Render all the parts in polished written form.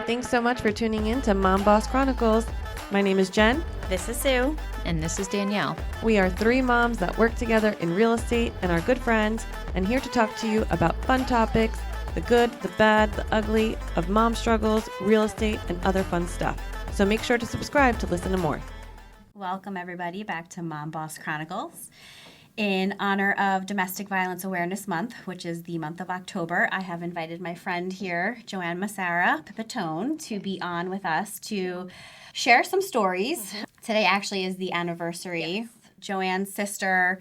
Thanks so much for tuning in to Mom Boss Chronicles. My name is Jen. This is Sue. And this is Danielle. We are three moms that work together in real estate and are good friends, and here to talk to you about fun topics, the good, the bad, the ugly, of mom struggles, real estate, and other fun stuff. So make sure to subscribe to listen to more. Welcome, everybody, back to Mom Boss Chronicles. In honor of Domestic Violence Awareness Month, which is the month of October, I have invited my friend here, Joanne Musarra-Pipitone, to be on with us to share some stories. Today actually is the anniversary. Yes. Joanne's sister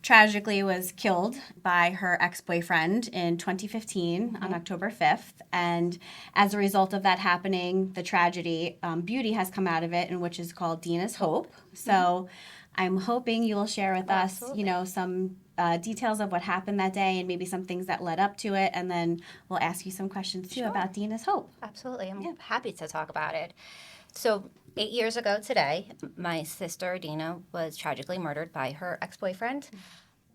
tragically was killed by her ex-boyfriend in 2015 on October 5th. And as a result of that happening, the tragedy, beauty has come out of it, and which is called Dina's Hope. So I'm hoping you will share with us, some details of what happened that day and maybe some things that led up to it. And then we'll ask you some questions, too, about Dina's Hope. Absolutely. I'm happy to talk about it. So 8 years ago today, my sister, Dina, was tragically murdered by her ex-boyfriend,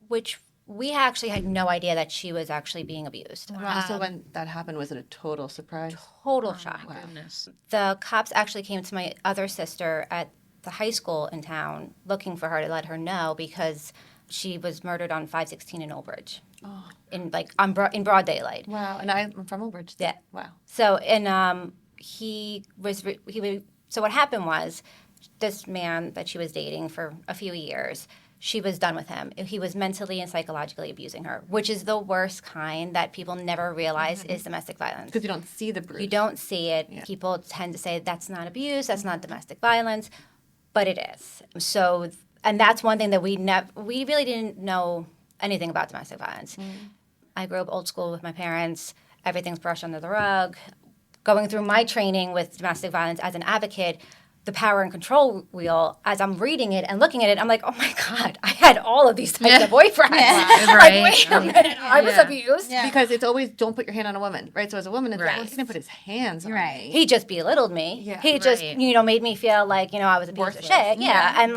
which we actually had no idea that she was actually being abused. Wow. So when that happened, was it a total surprise? Total shock. Wow. Goodness. The cops actually came to my other sister at the high school in town looking for her to let her know because she was murdered on 516 in Woodbridge. Oh. In broad daylight. Wow. And I'm from Woodbridge. Yeah. Wow. So so what happened was this man that she was dating for a few years, she was done with him. He was mentally and psychologically abusing her, which is the worst kind that people never realize is domestic violence. Because you don't see the bruise. You don't see it. Yeah. People tend to say that's not abuse, that's not domestic violence, but it is. So, and that's one thing that we really didn't know anything about domestic violence. I grew up old school with my parents. Everything's brushed under the rug. Going through my training with domestic violence as an advocate, the power and control wheel, as I'm reading it and looking at it, I'm like, oh my God, I had all of these types of boyfriends. Yeah. Like, wait a minute, I was abused. Yeah. Because it's always don't put your hand on a woman, right? So as a woman, it's right. he's going to put his hands on me. He just belittled me. Yeah. He just, made me feel like, I was a piece of shit. Yeah. And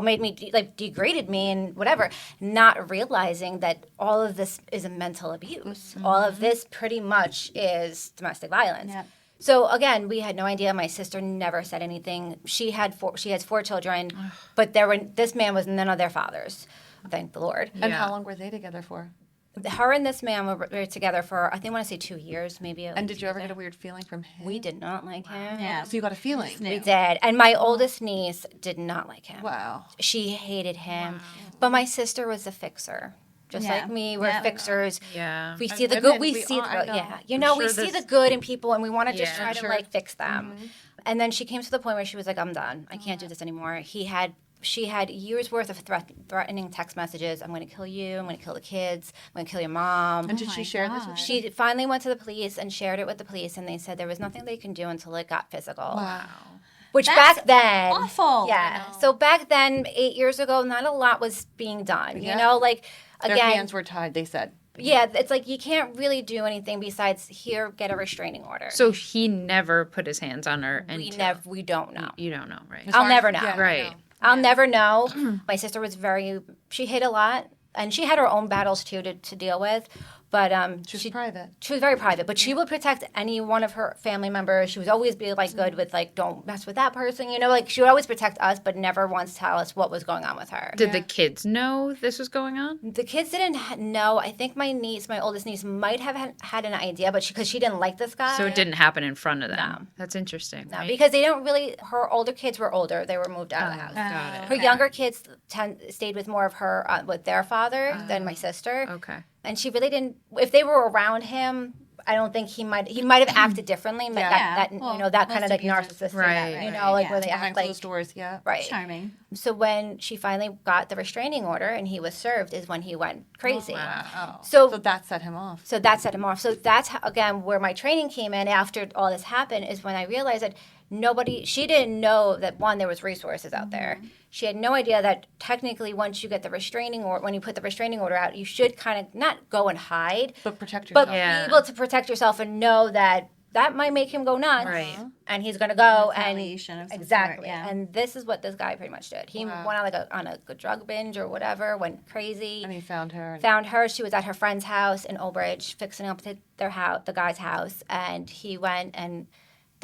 made me, degraded me and whatever. Not realizing that all of this is a mental abuse. All of this pretty much is domestic violence. Yep. So again, we had no idea. My sister never said anything. She has 4 children, but this man was none of their fathers. Thank the Lord. And how long were they together for? Her and this man were together for, I want to say 2 years, maybe. And did you ever get a weird feeling from him? We did not like him. Yeah. So you got a feeling? We did. And my oldest niece did not like him. Wow. She hated him. Wow. But my sister was a fixer. Just like me, we're fixers. Yeah. We see the good. We see the good in people, and we want to just try to fix them. And then she came to the point where she was like, "I'm done. I can't do this anymore." She had years worth of threatening text messages. I'm going to kill you. I'm going to kill the kids. I'm going to kill your mom. And did she share this with you? She finally went to the police and shared it with the police, and they said there was nothing they can do until it got physical. Wow. Which That's back then, awful. Yeah. So back then, 8 years ago, not a lot was being done. Yeah. Again, their hands were tied, they said. Yeah, it's like you can't really do anything besides get a restraining order. So he never put his hands on her. We don't know. You don't know, right? I'll never know. Yeah, right. I'll never know. My sister was she hid a lot, and she had her own battles too to deal with. But she was private. She was very private, but she would protect any one of her family members. She would always be good with don't mess with that person. She would always protect us, but never once tell us what was going on with her. Did the kids know this was going on? The kids didn't know. I think my oldest niece, might have had an idea, but because she didn't like this guy. So it didn't happen in front of them. No. That's interesting. No, right? because they don't really. Her older kids were older. They were moved out of the house. Got it. Her younger kids stayed with more of her with their father than my sister. Okay. And she really didn't. If they were around him, I don't think he might have acted differently. That kind of narcissistic, right. where they behind act like closed doors, right, Charming. So when she finally got the restraining order and he was served, is when he went crazy. Oh, wow. So that set him off. So that's again where my training came in after all this happened, is when I realized that she didn't know that, one, there was resources out there. She had no idea that technically once you get the restraining order, when you put the restraining order out, you should kind of not go and hide. But protect yourself. But be able to protect yourself and know that might make him go nuts. Right. And he's going to go Retaliation of some exactly. sort, yeah. And this is what this guy pretty much did. He went on a drug binge or whatever, went crazy. And he found her. She was at her friend's house in Woodbridge, fixing up the guy's house. And he went and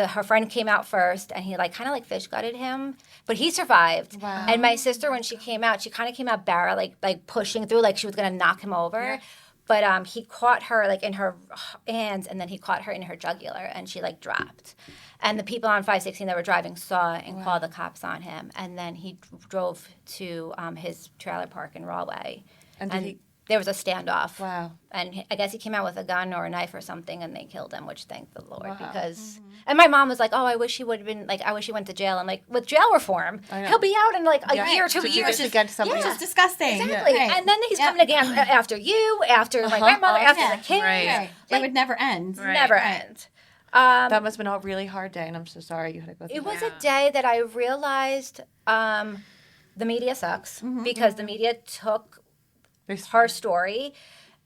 her friend came out first, and he like kind of like fish gutted him, but he survived. Wow. And my sister, when she came out, she kind of came out barrel like pushing through, like she was gonna knock him over. Yeah. But he caught her like in her hands, and then he caught her in her jugular, and she like dropped. And the people on 516 that were driving saw it and called the cops on him. And then he drove to his trailer park in Rahway. And did he- there was a standoff. Wow. And I guess he came out with a gun or a knife or something, and they killed him, which thank the Lord. Wow. Because, and my mom was like, oh, I wish he would have been, like, I wish he went to jail. I'm like, with jail reform, I know. he'll be out in like a Yeah. year, 2 To do years. this against somebody Which else. is disgusting. Exactly. Right. And then he's Yep. coming again after you, after my grandmother, after Yeah. the kids. Right. Right. Like, it would never end. Right. Never end. That must have been a really hard day, and I'm so sorry you had to go through It was that. a day that I realized the media sucks because the media took her story,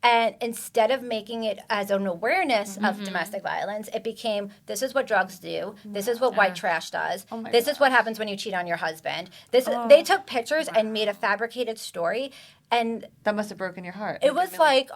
and instead of making it as an awareness of domestic violence, it became, this is what drugs do, this is what white trash does, this is what happens when you cheat on your husband. They took pictures and made a fabricated story, and That must have broken your heart. it was like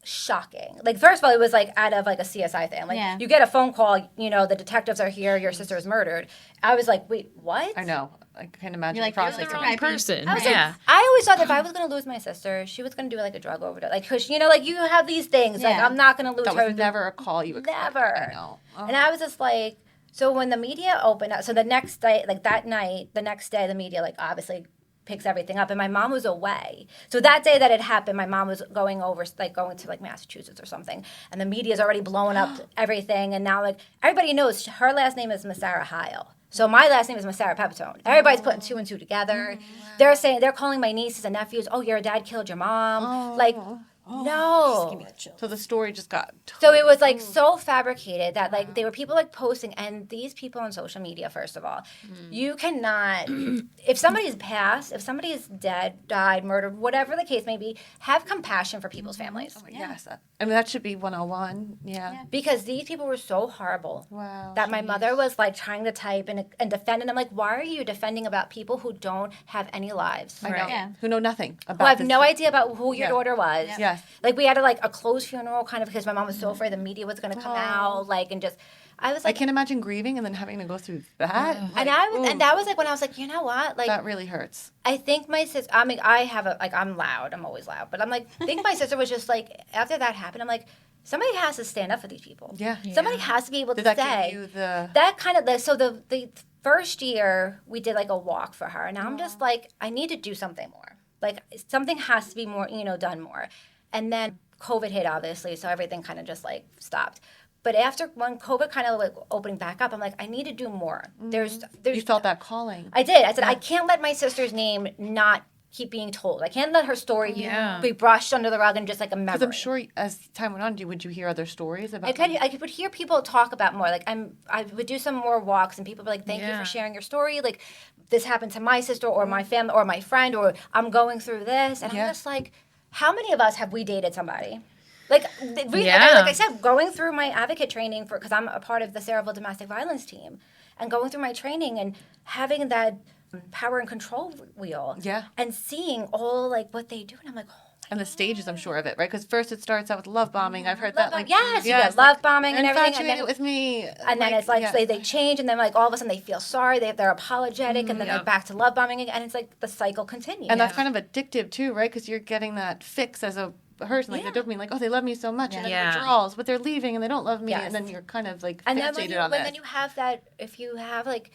shocking. Like, first of all, it was like out of like a CSI thing. Like, Yeah. you get a phone call, you know, the detectives are here, your sister is murdered. I was like, wait, what? I know. I can't imagine You're like, the process. you're The the of wrong it. person. I was Yeah. like, I always thought that if I was going to lose my sister, she was going to do like a drug overdose. Like, cause you know, like you have these things. Like, Yeah. I'm not going to lose That her. was never a call you expected. Never. I know. And I was just like, so when the media opened up, so the next day, like that night, the next day, the media like obviously picks everything up, and my mom was away. So that day that it happened, my mom was going to like Massachusetts or something, and the media's already blowing up everything, and now like everybody knows her last name is Musarra-Pipitone. So my last name is Musarra-Pipitone. Everybody's putting two and two together. They're calling my nieces and nephews, oh, your dad killed your mom. Like, no. So the story just got. So it was like so fabricated that like they were people like posting, and these people on social media, first of all, you cannot, if somebody's passed, if somebody is dead, died, murdered, whatever the case may be, have compassion for people's families. Yes. I mean, that should be 101. Yeah. Because these people were so horrible Wow. that my mother was like trying to type and defend, and I'm like, why are you defending about people who don't have any lives? I know. Right. Yeah. Who know nothing about Who have this. no idea about who your Yeah. daughter was. Yes. Like, we had like a closed funeral kind of because my mom was so afraid the media was going to come out, like, and just, I was I like, can't imagine grieving and then having to go through that. and I was, and that was like when I was like, you know what, like, That really hurts. I think my sister, I mean, I have a, like, I'm loud, I'm always loud, but I'm like, I think my sister was just like, after that happened, I'm like, somebody has to stand up for these people. Yeah. Somebody has to be able to Did that say, give you the? that kind of, so the first year we did like a walk for her, and I'm just like, I need to do something more. Like, something has to be more, you know, done more. And then COVID hit, obviously, so everything kind of just like stopped. But after when COVID kind of like opening back up, I'm like, I need to do more. There's You felt that calling. I did. I said, I can't let my sister's name not keep being told. I can't let her story Yeah. be brushed under the rug and just like a memory. Because I'm sure as time went on, would you hear other stories about? I would hear people talk about more. Like, I would do some more walks, and people would be like, "Thank you Yeah. for sharing your story. Like, this happened to my sister or my family or my friend, or I'm going through this." And Yeah. I'm just like, how many of us have we dated somebody? Like, Yeah. like I said, going through my advocate training because I'm a part of the Sayreville domestic violence team, and going through my training and having that power and control wheel, Yeah. and seeing all like what they do, and I'm like, oh. And the stages, I'm sure of it, right? Because first it starts out with love bombing. I've heard that. Like, Yes, you got love bombing and everything, and infatuated then with me. And then it's like yeah. they change, and then like all of a sudden they feel sorry, they're apologetic, and then they're Yep. back to love bombing again, and it's like the cycle continues. And that's kind of addictive too, right? Because you're getting that fix as a person, like the dopamine, like, oh, they love me so much, and then Yeah. withdrawals, but they're leaving and they don't love me, Yes. and then you're kind of like and fixated then on when it. then you have that, if you have like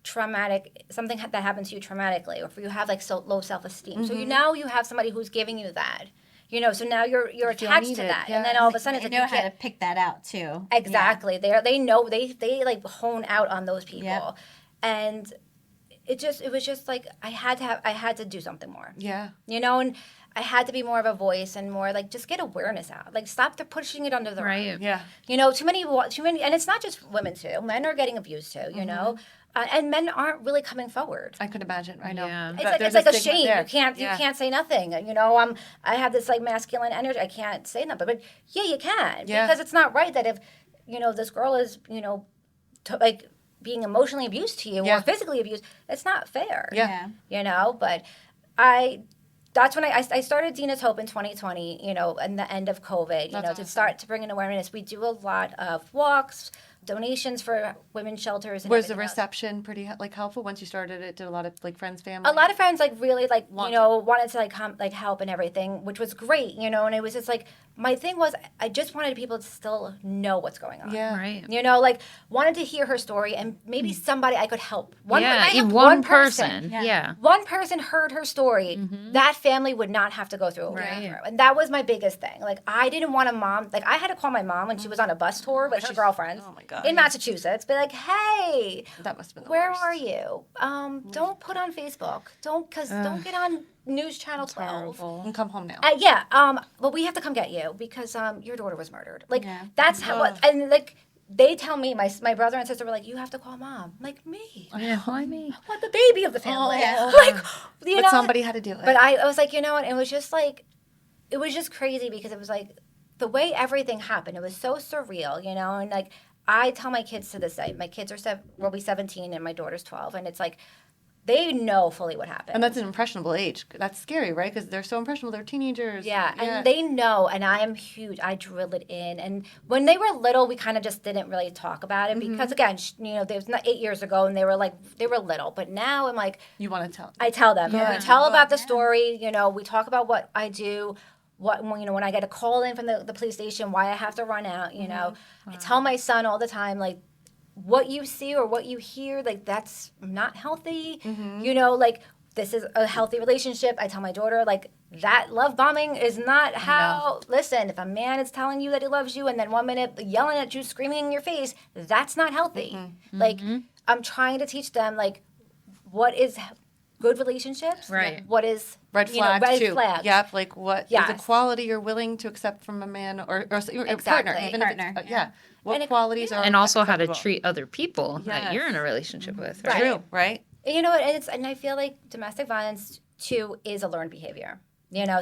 traumatic something that happens to you traumatically, or if you have like so low self-esteem, so you have somebody who's giving you that, you know, so now you're attached to needed, that, yeah. and then all of a sudden I it's know like you how to can't, pick that out too. exactly they know they like hone out on those people, Yep. and it was just like I had to do something more. Yeah. You know, and I had to be more of a voice and more like just get awareness out. Like, stop pushing it under the rug. Right. Yeah. You know, too many, and it's not just women too. Men are getting abused too. You know, and men aren't really coming forward. I could imagine. I know. Yeah. It's But like there's a stigma shame. there. You Yeah. can't say nothing. You know, I have this like masculine energy. I can't say nothing. But yeah, you can, Yeah. because it's not right that if this girl is like being emotionally abused to you Yeah. or physically abused, it's not fair. Yeah. You know, but that's when I started Dina's Hope in 2020, in the end of COVID, to start to bring in awareness. We do a lot of walks, donations for women's shelters. And Was the everything else. reception pretty like helpful once you started it? Did a lot of like friends, family? A lot of friends like really like Wanted. wanted to like come like help and everything, which was great, and it was just like my thing was I just wanted people to still know what's going on. Yeah. Right. Like wanted to hear her story and maybe somebody I could help. I Yeah, helped even one person. Yeah. Yeah. One person heard her story, that family would not have to go through what we went Right. through. And that was my biggest thing. Like, I didn't want a mom, like, I had to call my mom when she was on a bus tour with her girlfriends Oh my God. in Massachusetts, be like, hey, That must have been the where worst. are you? Don't put on Facebook. Don't get on News Channel 12. And come home now. But we have to come get you because your daughter was murdered. Like, Yeah. that's how, and like, they tell me, my brother and sister were like, you have to call mom. I'm like, me? Yeah, why me? I'm the baby of the family. Oh. Like, But somebody had to do it. But I was like, what? It was just like, it was just crazy because it was like the way everything happened. It was so surreal, and like I tell my kids to this day, my kids will be 17 and my daughter's 12, and it's like they know fully what happened. And that's an impressionable age. That's scary, right? Because they're so impressionable. They're teenagers. Yeah, and they know, and I am huge. I drill it in. And when they were little, we kind of just didn't really talk about it because, again, there was not 8 years ago, and they were little. But now I'm like, You want to tell. I tell them. Yeah. We tell about the story. We talk about what I do. When I get a call in from the police station, why I have to run out. I tell my son all the time, like, what you see or what you hear, like, that's not healthy. Like, this is a healthy relationship. I tell my daughter, like, that love bombing is not how. Listen, if a man is telling you that he loves you and then 1 minute yelling at you, screaming in your face, that's not healthy. Like, I'm trying to teach them, like, what is good relationships, Right. like, what is Red flags, red too. flags. Yep. Like, what is Yes. a quality you're willing to accept from a man or your partner? Exactly. Even if it's, Partner. yeah. What And it- qualities are And also how to acceptable? treat other people that Yes. you're in a relationship with. Right. Right. True, right? And I feel like domestic violence too is a learned behavior.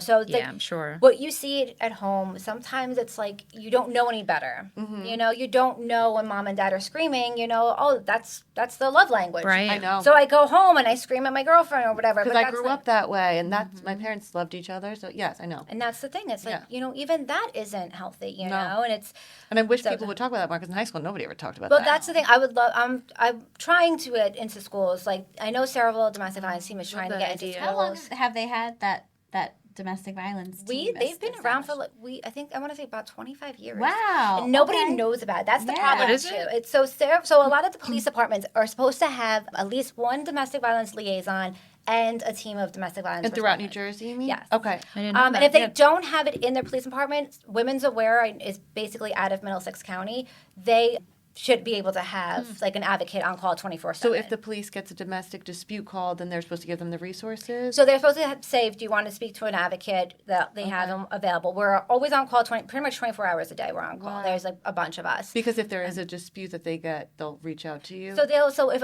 So like, Yeah, I'm sure. what you see at home, sometimes it's like you don't know any better. You don't know when mom and dad are screaming. Oh, that's the love language. Right. I know. So I go home and I scream at my girlfriend or whatever. Because but I that's grew like- up that way, and that's my parents loved each other. So yes, I know. And that's the thing. It's like Yeah. even that isn't healthy. No. And it's. And I wish So- people would talk about that more, because in high school nobody ever talked about Well, that. that's the thing. I would love. I'm trying to get into schools. Like I know Sayreville Domestic Violence Team is trying to that get into idea. How long schools. have they had that domestic violence team? They've been around for established? I want to say about 25 years. Wow. And nobody okay. knows about it. That's the Yeah. problem What is too. it? It's so a lot of the police departments are supposed to have at least one domestic violence liaison and a team of domestic violence. And throughout New responders. Jersey, you mean? Yes. Okay. I didn't know And that. if they don't have it in their police department, Women's Aware is basically out of Middlesex County. They should be able to have like an advocate on call 24/7. So if the police gets a domestic dispute called, then they're supposed to give them the resources? So they're supposed to say, do you want to speak to an advocate? That they have them available. We're always on call pretty much 24 hours a day. We're on call. Wow. There's like a bunch of us. Because if there is a dispute that they get, they'll reach out to you? So if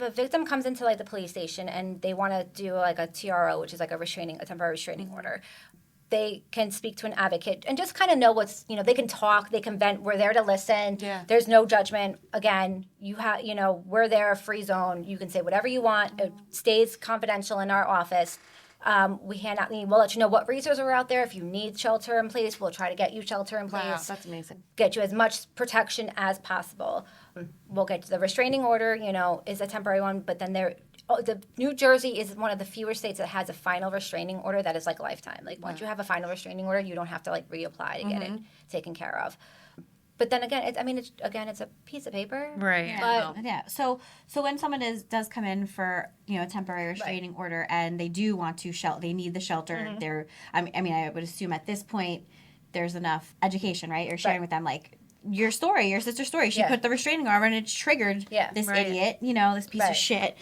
a victim comes into like the police station and they want to do like a TRO, which is like a temporary restraining order, they can speak to an advocate and just kind of know what's, they can talk, they can vent. We're there to listen. Yeah. There's no judgment. Again, we're there, a free zone. You can say whatever you want. It stays confidential in our office. We'll let you know what resources are out there. If you need shelter in place, we'll try to get you shelter in place. Wow, that's amazing. Get you as much protection as possible. We'll get to the restraining order, is a temporary one, but then the New Jersey is one of the fewer states that has a final restraining order that is like a lifetime. Like once you have a final restraining order, you don't have to like reapply to get it taken care of. But then again, it's a piece of paper. Right. But Yeah. So when someone does come in for a temporary restraining order and they do want to they need the shelter. They're I would assume at this point there's enough education, right? You're sharing with them like your sister's story. She Yeah. put the restraining order and it's triggered this Right. idiot. This piece Right. of shit.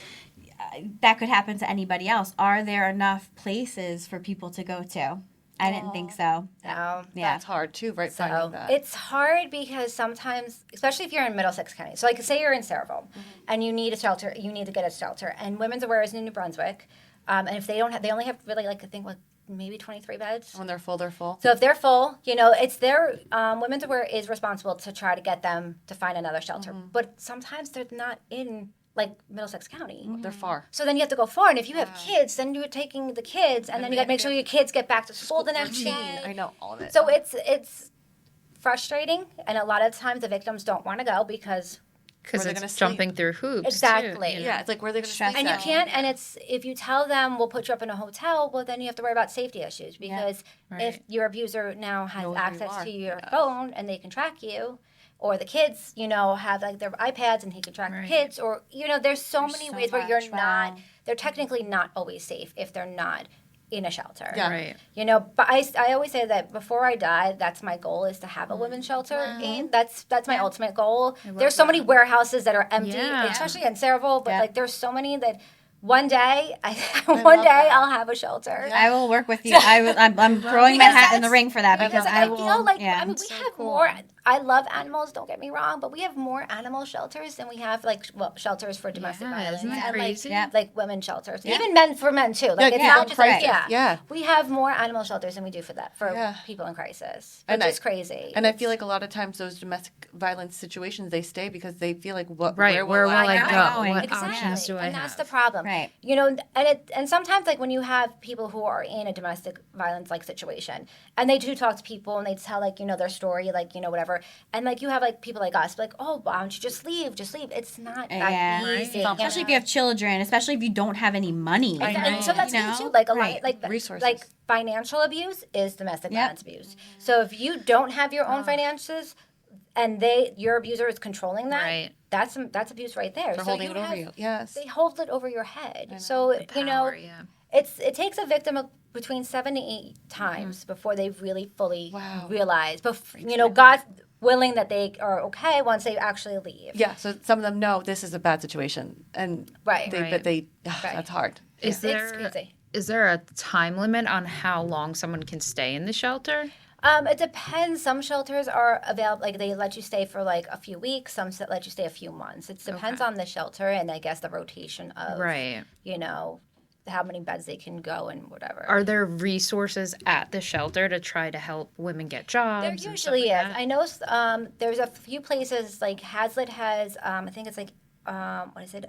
That could happen to anybody else. Are there enough places for people to go to? I didn't think so. no. Yeah. That's hard too, right? So Finding that. it's hard because sometimes, especially if you're in Middlesex County, so like say you're in Sayreville and you need a shelter, you need to get a shelter, and Women's Aware is in New Brunswick, and if they only have really like I think like maybe 23 beds. When they're full, they're full. So if they're full, it's their Women's Aware is responsible to try to get them to find another shelter, but sometimes they're not in like Middlesex County. They're far. So then you have to go far, and if you have kids, then you're taking the kids, and then you got to make sure your kids get back to school the next day. I know all of it. So it's frustrating, and a lot of times the victims don't want to go because Because Where they're it's gonna jumping through hoops. too, Exactly. you know? Yeah, it's like where they're going to Stress sleep. and you out. can't, and it's if you tell them we'll put you up in a hotel, well then you have to worry about safety issues because if Right. your abuser now has Knows where you access are. to your Yeah. phone and they can track you, or the kids, have like their iPads and he can track the Right. kids, or there's so many so ways where you're much, not. wow. They're technically not always safe if they're not in a shelter. Yeah. Right. But I always say that before I die, that's my goal is to have a women's shelter. And that's my ultimate goal. There's so many warehouses that are empty, Yeah. especially in Sayreville, but Yeah. like there's so many that one day, love that. I'll have a shelter. Yeah. I will work with you. I'm throwing my Because hat in the that's- ring for that Because because I I will. feel like yeah. we have more. I love animals. Don't get me wrong, but we have more animal shelters than we have shelters for domestic Yeah, violence. isn't that and crazy? like women's shelters, Yeah. even men for men too. Like Yeah, it's yeah, not in just like crisis. Yeah. We have more animal shelters than we do for Yeah. people in crisis, And which is crazy. And I feel like a lot of times those domestic violence situations, they stay because they feel like, Right. Where will I go? go? Going. What Exactly, options do I and have? that's the problem. Right. And sometimes like when you have people who are in a domestic violence like situation, and they do talk to people and they tell their story, whatever, and like you have like people like us, like, oh, why don't you just leave? It's not that Yeah. easy. Especially if you have children, especially if you don't have any money. And so that's You the know? issue. Like a Right. lot, like Resources. like financial abuse is domestic Yep. violence abuse. So if you don't have your own finances, and your abuser is controlling that, Right. that's abuse right there. They're so holding it over you. Yes. They hold it over your head. So Power, yeah. it takes a victim between 7 to 8 times before they really fully Wow. realize. But God's willing that they are okay once they actually leave. Yeah, so some of them know this is a bad situation, and Right. but that's hard. Is It's there easy. is there a time limit on how long someone can stay in the shelter? It depends. Some shelters are available, like they let you stay for like a few weeks. Some let you stay a few months. It depends on the shelter and I guess the rotation of, Right. how many beds they can go and whatever. Are there resources at the shelter to try to help women get jobs? There and stuff usually like is. that? I know there's a few places like Hazlitt has. I think it's like what is it?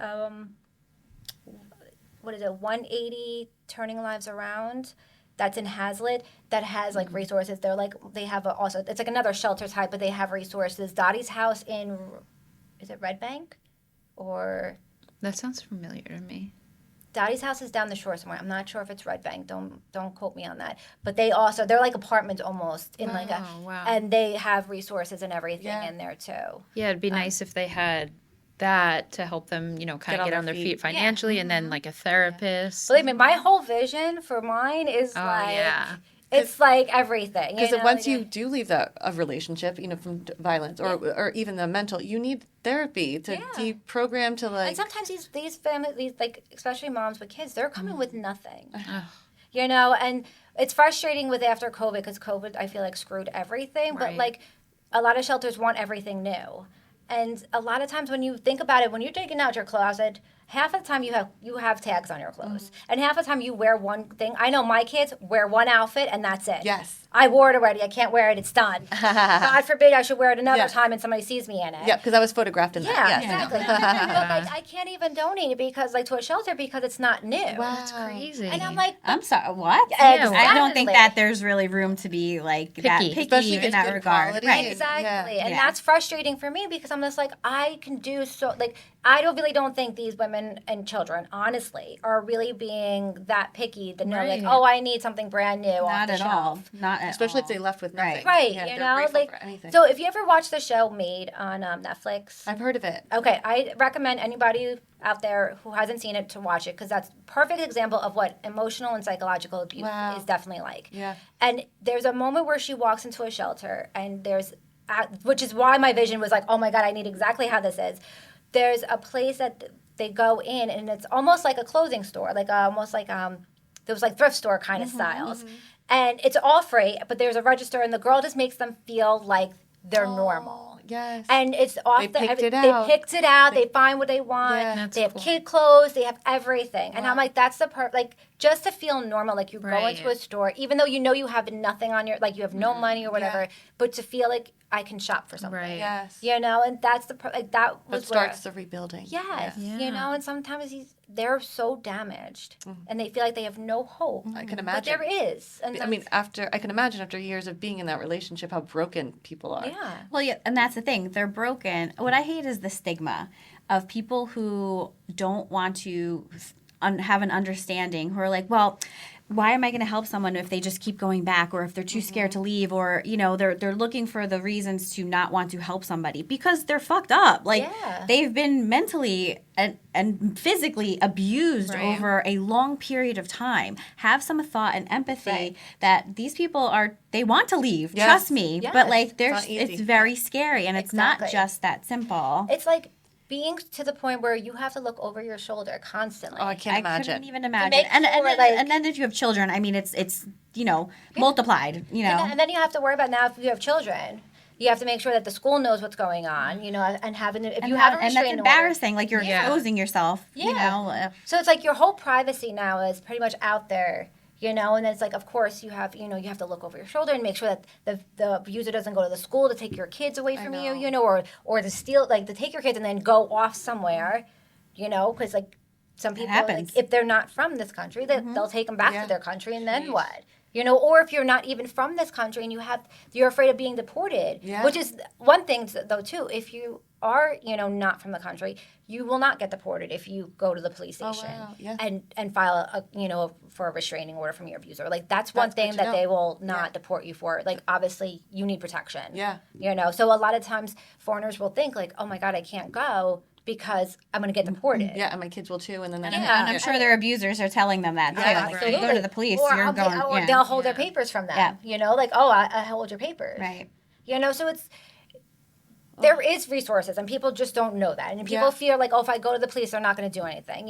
What is it? 180 Turning Lives Around. That's in Hazlitt. That has like resources. They're like they have also. It's like another shelter type, but they have resources. Dottie's house in, is it Red Bank, or That sounds familiar to me. Dottie's house is down the shore somewhere. I'm not sure if it's Red Bank. Don't quote me on that. But they're like apartments almost in like a, wow. and they have resources and everything Yeah. in there too. Yeah, it'd be nice if they had that to help them, kind of Get on get their on their feet. feet financially, and then like a therapist. Believe me, my whole vision for mine is Oh, like yeah. it's like everything. Because know, once like, you do leave a relationship, from violence or even the mental, you need therapy to deprogram to like. and sometimes these families, like especially moms with kids, they're coming with nothing. Ugh. And it's frustrating with after COVID because COVID I feel like screwed everything. But Right. like a lot of shelters want everything new. And a lot of times when you think about it, when you're taking out your closet, half of the time you have tags on your clothes. And half the time you wear one thing. I know my kids wear one outfit and that's it. Yes. I wore it already. I can't wear it. It's done. God forbid I should wear it another Yeah. time and somebody sees me in it. Yeah, because I was photographed in Yeah, that. Yes. exactly. But like, I can't even donate it because to a shelter because it's not new. That's crazy. And I'm like, I'm sorry. What? Exactly. I don't think that there's really room to be like that Picky. picky Especially if in it's that good regard. quality. Right. Exactly. Yeah. And Yeah. that's frustrating for me because I'm just like, I can do so, like, really don't think these women and children, honestly, are really being that picky to know, like, Right. oh, I need something brand new off Not the at shelf. all. Not at Especially all. if they left with Right. nothing. Right, Yeah, you they're know, grateful like, for anything. so if you ever watch the show Made on Netflix, I've heard of it. okay, I recommend anybody out there who hasn't seen it to watch it because that's a perfect example of what emotional and psychological abuse Wow. is definitely like. Yeah. And there's a moment where she walks into a shelter, and which is why my vision was like, oh my God, I need exactly how this is. There's a place that they go in, and it's almost like a clothing store, like almost like those like thrift store kind of styles. And it's all free, but there's a register, and the girl just makes them feel like they're normal. Yes. And it's off They picked it They out. picked it out. They find what they want. Yeah. That's they have cool. kid clothes. They have everything. And I'm like, that's the part. Like, just to feel normal, like you go Right. into a store, even though you know you have nothing on your, like you have no money or whatever, but to feel like I can shop for something. Right. Yes. You know, and that's that That was starts where, the rebuilding. yes, Yeah. you know, and sometimes they're so damaged and they feel like they have no hope. I can But imagine. there is. And I mean, I can imagine after years of being in that relationship how broken people are. yeah. Well, yeah, and that's the thing. They're broken. What I hate is the stigma of people who don't want to have an understanding, who are like, well, why am I going to help someone if they just keep going back, or if they're too scared to leave, or they're looking for the reasons to not want to help somebody because they're fucked up. Like Yeah. they've been mentally and physically abused Right. over a long period of time. Have some thought and empathy Right. that these people they want to leave. Yes. Trust me, Yes. but like not easy. it's very scary, and it's not Exactly. just that simple. It's like being to the point where you have to look over your shoulder constantly. Oh, I can't I imagine. couldn't even imagine. make And, sure, then, like- and then if you have children, I mean, it's multiplied. And then you have to worry about now if you have children. You have to make sure that the school knows what's going on, and having if you have a and that's restraining order. embarrassing. Like you're Yeah. exposing yourself. You Yeah. know. So it's like your whole privacy now is pretty much out there, and then it's like, of course, you have to look over your shoulder and make sure that the abuser doesn't go to the school to take your kids away from you, or to steal, like to take your kids and then go off somewhere, because like some people, happens. like, if they're not from this country, they'll take them back to their country, and then what? Or if you're not even from this country and you're afraid of being deported, Yeah. which is one thing though too. If you are, not from the country, you will not get deported if you go to the police station wow. Yeah. and file for a restraining order from your abuser. Like that's one That's thing good to that know. they will not deport you for. Like obviously you need protection. Yeah. So a lot of times foreigners will think like, oh my God, I can't go because I'm going to get deported. Yeah, and my kids will too, and then And Yeah. I'm sure their abusers are telling them that too. Yeah, Like, if you go to the police, or you're going. or yeah. they'll hold their papers from them. Yeah. Like, oh, I hold your papers. Right. So there is resources, and people just don't know that. And people Yeah. fear like, oh, if I go to the police, they're not going to do anything.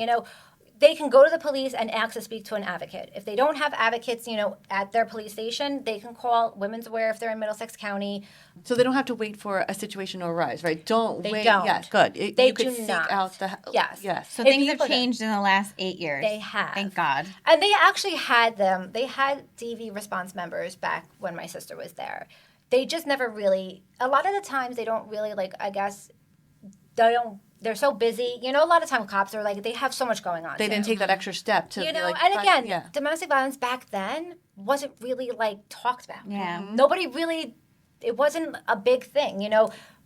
They can go to the police and ask to speak to an advocate. If they don't have advocates, at their police station, they can call Women's Wear if they're in Middlesex County. So they don't have to wait for a situation to arise, right? They wait. don't. Yes, good. They you could do seek not. out the Yes. Yes. So If things you have put it- changed in the last 8 years. They have. Thank God. And they actually had them. They had DV response members back when my sister was there. They just never really. A lot of the times they don't really like. I guess they don't. They're so busy. A lot of time cops are like they have so much going on. They didn't take that extra step to like, and again, yeah. domestic violence back then wasn't really like talked about. Yeah. Nobody really. It wasn't a big thing.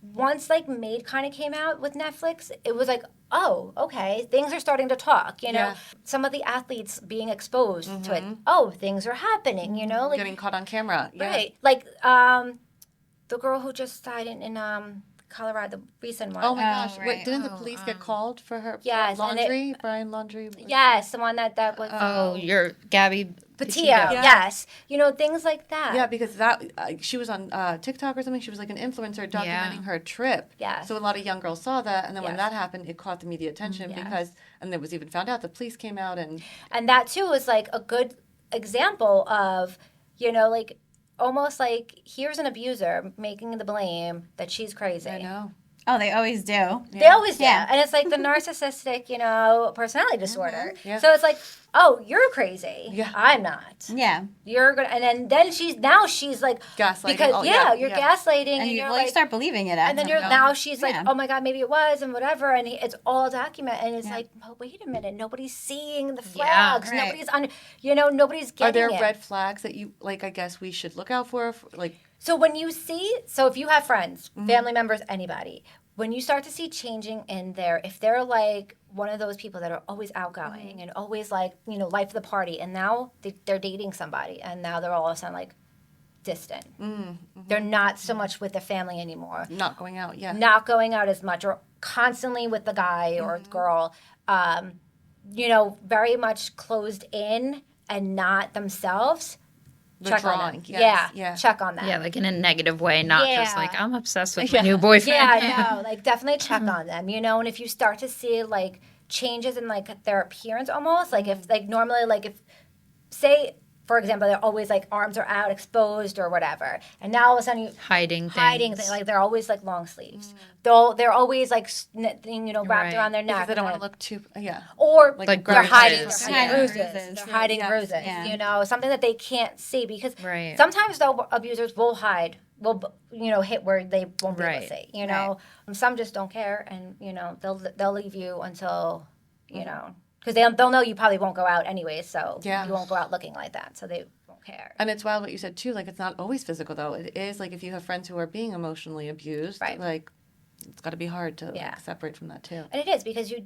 Once like Maid kind of came out with Netflix, it was like, oh, okay, things are starting to talk. Yeah. Some of the athletes being exposed to it. Oh, things are happening. Like getting caught on camera. Yeah. right, like the girl who just died in Colorado, the recent one. Oh my gosh! right. Wait, didn't the police get called for her? Yes, and Laundry, Brian Laundry. Yes, the one that was Oh, you're Gabby Petito. Yeah. Yes, things like that. Yeah, because she was on TikTok or something. She was like an influencer documenting her trip. Yes. So a lot of young girls saw that, and then when Yes. that happened, it caught the media attention Yes. and it was even found out the police came out and And that too was like a good example of, like almost like here's an abuser making the blame that she's crazy. I know. Oh, they always do. They always do. Yeah. And it's like the narcissistic, personality disorder. Yeah. So it's like, oh, you're crazy. Yeah. I'm not. Yeah. You're gonna, and then she's like Gaslighting. because Oh, you're yeah. gaslighting, And you're you like, start believing it. and then you're now she's like, Yeah. oh my God, maybe it was and whatever, and it's all documented, and it's like, oh, wait a minute, nobody's seeing the flags, right. nobody's nobody's getting Are there it. red flags that you like? I guess we should look out for. Like, So when you see, if you have friends, Mm-hmm. family members, anybody, when you start to see changing in there, if they're like one of those people that are always outgoing Mm-hmm. and always like, life of the party, and now they're dating somebody, and now they're all of a sudden like distant. Mm-hmm. They're not so much with their family anymore, not going out. Yeah. not going out as much, or constantly with the guy or Mm-hmm. girl, very much closed in and not themselves. Check on Withdrawing, them. yes, yeah. Check on that. Yeah, like in a negative way, not just Yeah. like I'm obsessed with my new boyfriend. Yeah, no, like definitely check on them, and if you start to see like changes in like their appearance almost, like if like normally like if say for example, they're always like arms are out, exposed or whatever. And now all of a sudden you Hiding things. like they're always like long sleeves. They're always like wrapped Right. around their neck. Because they don't want to look too, or Like they're hiding bruises. bruises. Bruises. They're hiding Yes. bruises. Yeah. Something that they can't see because Right. sometimes though abusers will hide, will hit where they won't be able to Right. see. Some just don't care, and they'll leave you until because they'll know you probably won't go out anyway, so Yeah. you won't go out looking like that, so they won't care. And it's wild what you said too. Like, it's not always physical though. It is like if you have friends who are being emotionally abused, Right. like it's got to be hard to Yeah. like, separate from that too. And it is because you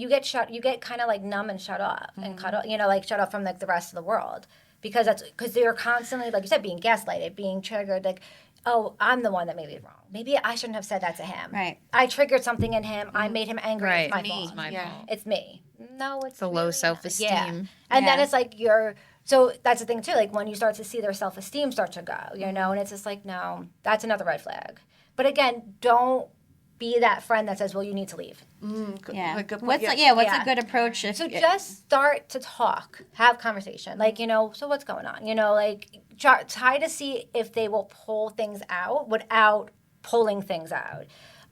get kind of like numb and shut off and cut off, like shut off from like the rest of the world because they're constantly, like you said, being gaslighted, being triggered, like, oh, I'm the one that made it wrong. Maybe I shouldn't have said that to him. Right. I triggered something in him. I made him angry. Right. It's my Me. fault. It's my Yeah. fault. It's me. No, it's The low really not. self-esteem. Yeah. And then Yeah. it's like so that's the thing too, like when you start to see their self-esteem start to go, and it's just like, no, that's another red flag. But again, don't be that friend that says, well, you need to leave. Yeah. Like, good point. What's Yeah. what's Yeah. a good approach if So just start to talk, have conversation. Like, so what's going on? Like try to see if they will pull things out without pulling things out.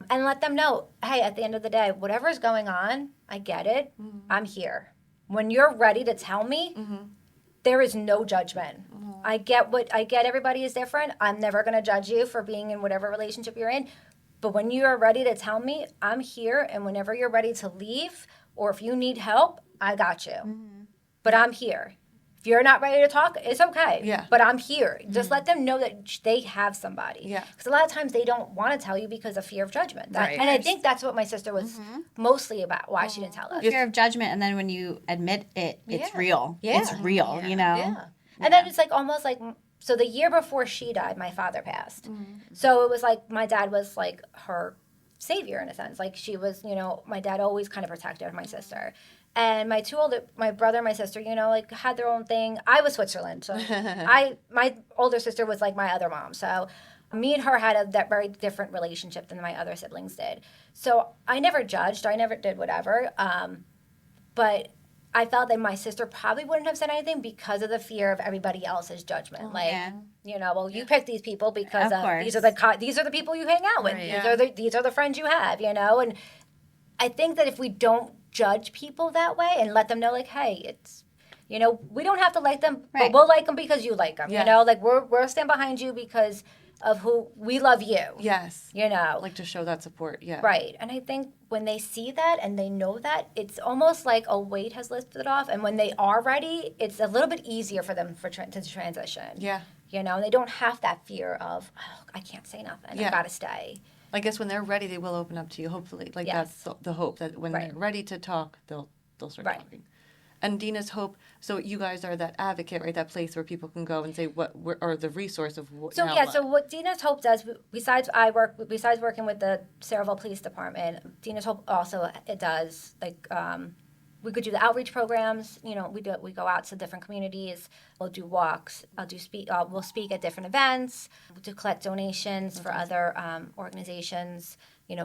And let them know, hey, at the end of the day, whatever's going on, I get it. I'm here. When you're ready to tell me, there is no judgment. I get everybody is different. I'm never going to judge you for being in whatever relationship you're in. But when you are ready to tell me, I'm here, and whenever you're ready to leave, or if you need help, I got you. But I'm here. If you're not ready to talk, it's okay. Yeah. But I'm here. Just let them know that they have somebody. Yeah. Because a lot of times they don't want to tell you because of fear of judgment. Right. And I think that's what my sister was mostly about, why she didn't tell us. fear of judgment, and then when you admit it, it's Yeah. real. Yeah. It's real. Yeah. And then it's like almost like, so the year before she died, my father passed. So it was like my dad was like her savior in a sense. Like she was, my dad always kind of protected my sister. And my brother and my sister, like had their own thing. I was Switzerland. So my older sister was like my other mom. So me and her had that very different relationship than my other siblings did. So I never judged. I never did whatever. But I felt that my sister probably wouldn't have said anything because of the fear of everybody else's judgment. Well, you picked these people because Of these are course. these are the people you hang out with. Right. These are the friends you have. And I think that if we don't judge people that way and let them know, like, hey, it's, we don't have to like them, but Right. we'll like them because you like them. Yes. Like we're stand behind you because of who we love you. Yes. Like To show that support. Yeah. right. And I think when they see that and they know that, it's almost like a weight has lifted off. And when they are ready, it's a little bit easier for them to transition. Yeah. And they don't have that fear of, oh, I can't say nothing. Yeah. I gotta stay. I guess when they're ready, they will open up to you. Hopefully, like Yes. that's the hope that when Right. they're ready to talk, they'll start Right. talking. And Dina's hope. So you guys are that advocate, right? That place where people can go and say or the resource of what. So now yeah, what? so what Dina's Hope does, besides working with the Sayreville Police Department, Dina's Hope also it does like we could do the outreach programs. We go out to different communities. We'll do walks. We'll speak at different events. To collect donations for other organizations.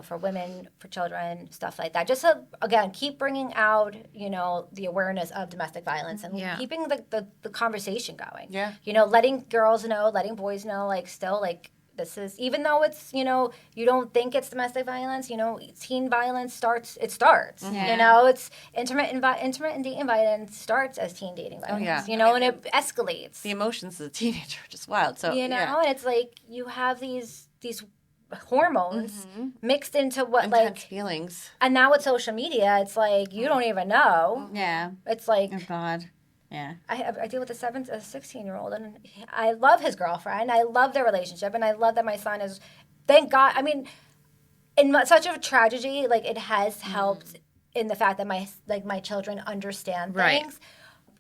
For women, for children, stuff like that. Just to, again, keep bringing out, the awareness of domestic violence and Yeah. keeping the conversation going. Yeah. Letting girls know, letting boys know, like, still, like, this is, even though it's, you don't think it's domestic violence, teen violence starts. Yeah. It's intermittent dating violence starts as teen dating violence, yeah. and it escalates. The emotions of the teenager are just wild. So And it's like you have these hormones mixed into what intense feelings. and now with social media, it's like you don't even know. Yeah. It's like Oh God. Yeah. I deal with a 16-year-old, and I love his girlfriend. I love their relationship, and I love that my son is. Thank God. I mean, in such a tragedy, like it has helped in the fact that my children understand Right. things.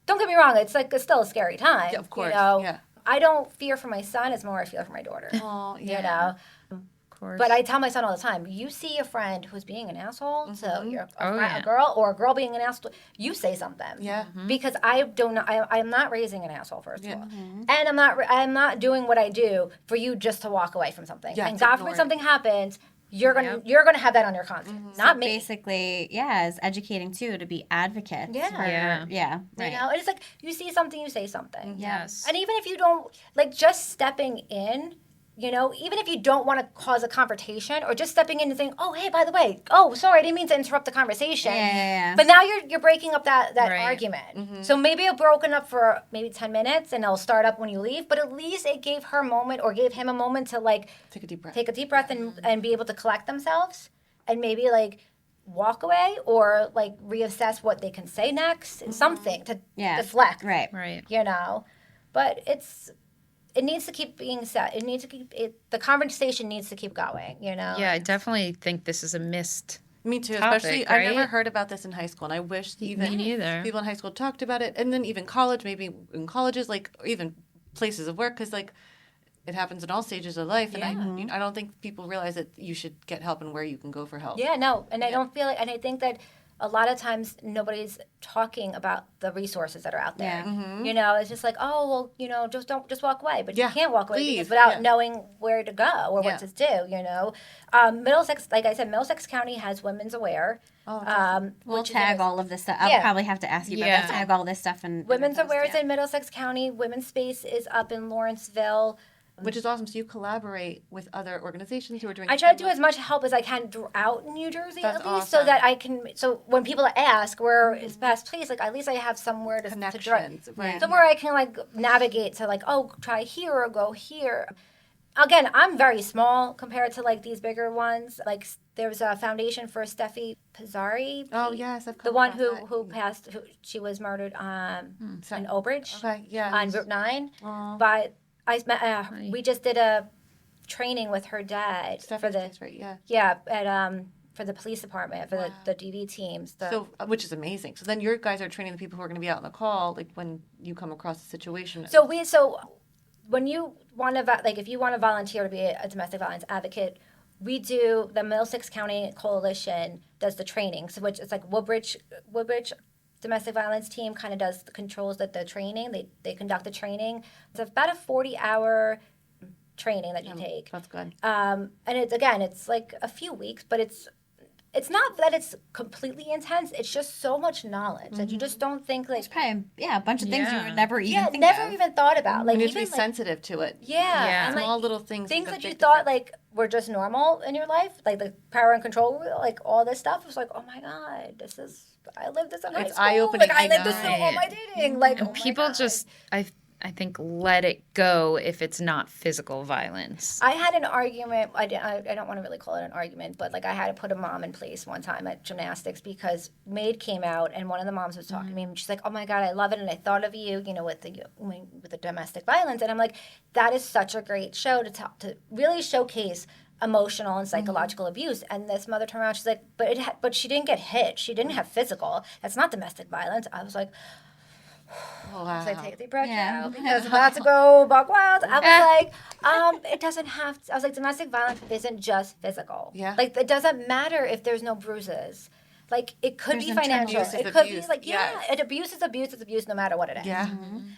Don't get me wrong; it's still a scary time. Yeah, of course, You know? yeah. I don't fear for my son; it's more I fear for my daughter. Oh, You know. Of course. But I tell my son all the time, you see a friend who's being an asshole, so you're Oh, yeah. a girl or a girl being an asshole, you say something. Yeah. Because I don't know, I'm not raising an asshole, first of Yeah. all. And I'm not doing what I do for you just to walk away from something. Yeah, and to God ignore forbid it. something happens, you're gonna have that on your conscience, not me. Basically, yeah, is educating too, to be advocates. Yeah. for- Yeah. yeah, right. You know, and it's like you see something, you say something. Yes. And even if you don't, like, just stepping in, you know, even if you don't want to cause a confrontation, or just stepping in and saying, "Oh, hey, by the way, oh, sorry, I didn't mean to interrupt the conversation." Yeah. But now you're breaking up that Right. argument. So maybe it broken up for maybe 10 minutes, and it'll start up when you leave. But at least it gave her a moment, or gave him a moment to, like, Take a deep breath. take a deep breath and be able to collect themselves, and maybe, like, walk away, or, like, reassess what they can say next, something to deflect. Right. Right. You know, but it needs to keep being said. It needs to keep the conversation needs to keep going. You know. Yeah, I definitely think this is a missed. Me too, topic, especially I never right? heard about this in high school, and I wish even Me neither. people in high school talked about it, and then even college, maybe in colleges, like, or even places of work, because, like, it happens in all stages of life, and I don't think people realize that you should get help and where you can go for help. Yeah. No, and I don't feel like, and I think that a lot of times nobody's talking about the resources that are out there. Yeah. You know, it's just like, oh, well, you know, just walk away, but Yeah, you can't walk away leave, because without yeah. knowing where to go or Yeah. what to do. You know, Middlesex, like I said, Middlesex County has Women's Aware. We'll which is tag in- all of this stuff. I'll Yeah. probably have to ask you about Yeah. that. Tag all this stuff and Women's Aware is yeah. in Middlesex County. Women's Space is up in Lawrenceville. Which is awesome. So you collaborate with other organizations who are doing. I try to do similar- as much help as I can throughout New Jersey, That's at least, so awesome. that I can. So when people ask where is best place, like, at least I have somewhere to connections, drive, right? somewhere I can, like, navigate to, like, oh, try here or go here. Again, I'm very small compared to, like, these bigger ones. Like, there's a foundation for Steffi Pizzari. Oh yes, I've the come one across that. who passed. She was murdered So- in Woodbridge Okay, yeah. on Route 9. Aw. But we just did a training with her dad Stephanie's for the case, right? Yeah. at for the police department, for the DV teams. So, which is amazing. So then your guys are training the people who are going to be out on the call, like when you come across a situation. So when you want to like, if you want to volunteer to be a domestic violence advocate, we do the Middlesex County Coalition does the training. So which it's like Woodbridge domestic violence team kind of does controls the training. They conduct the training. It's about a 40-hour training that you take. That's good. And it's like a few weeks, but it's not that it's completely intense. It's just so much knowledge that you just don't think, like, Probably, a bunch of things you Yeah. would never even think never of. even thought about. Like, You need to even be like, sensitive to it. yeah, and, like, Small little things. things make a that you big thought difference. like were just normal in your life, like the power and control wheel, like all this stuff. It was like, oh my god, I lived this in high It's school. eye-opening, Like, I I lived this know. in all my dating. Like, oh And my people God. just, I think, let it go if it's not physical violence. I had an argument. I don't want to really call it an argument, but, like, I had to put a mom in place one time at gymnastics because Maid came out and one of the moms was talking to me and she's like, "Oh my God, I love it, and I thought of you, you know, with the domestic violence." And I'm like, that is such a great show to really showcase emotional and psychological abuse. And this mother turned around, she's like, but she didn't get hit. She didn't have physical. That's not domestic violence. I was like, Oh, wow. so I take a deep breath Yeah. now because I'm about to go buck wild. I was like, it doesn't have to. I was like, domestic violence isn't just physical. Yeah. Like, it doesn't matter if there's no bruises. Like, it could There's be internal financial. abuse is It could abuse. be like, Yes. abuse is abuse is abuse no matter what it is. Yeah.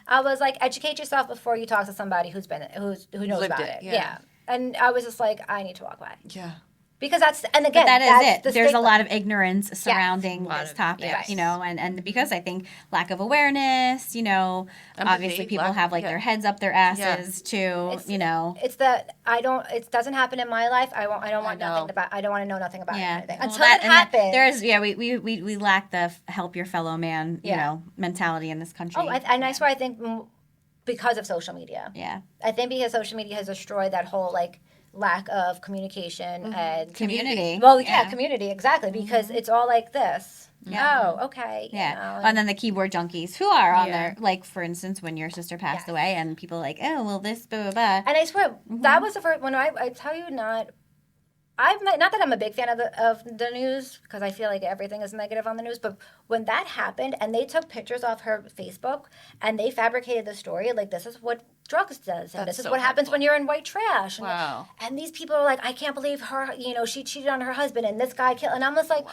I was like, educate yourself before you talk to somebody who knows Lived about it, it. yeah. And I was just like, I need to walk away. Yeah. Because that's, and But again, that that's is it. the There's a stigma. lot of ignorance surrounding lot this of- topic, yes. you know, and because I think lack of awareness, you know, Empathy, obviously people lack- have like yeah. their heads up their asses too, you know. It's that it doesn't happen in my life. I don't want know. nothing about. I don't want to know nothing about Yeah. anything Well, until it and that- happens. There's we lack the help your fellow man, you Yeah. know, mentality in this country. And that's why I think because of social media. Yeah. I think because social media has destroyed that whole, like, lack of communication and Community. Well, yeah, community, exactly, because it's all like this. Yeah. Oh, okay. you Yeah. know, And then the keyboard junkies who are on Yeah. there, like for instance, when your sister passed Yes. away and people are like, oh, well, this, blah, blah, blah. And I swear, that was the first, when I tell you not that I'm a big fan of the news, because I feel like everything is negative on the news, but when that happened and they took pictures off her Facebook and they fabricated the story, like, this is what drugs does, and That's this is so what happens hurtful. when you're in white trash. And, Wow. and these people are like, I can't believe her, you know, she cheated on her husband and this guy killed, and I'm just like,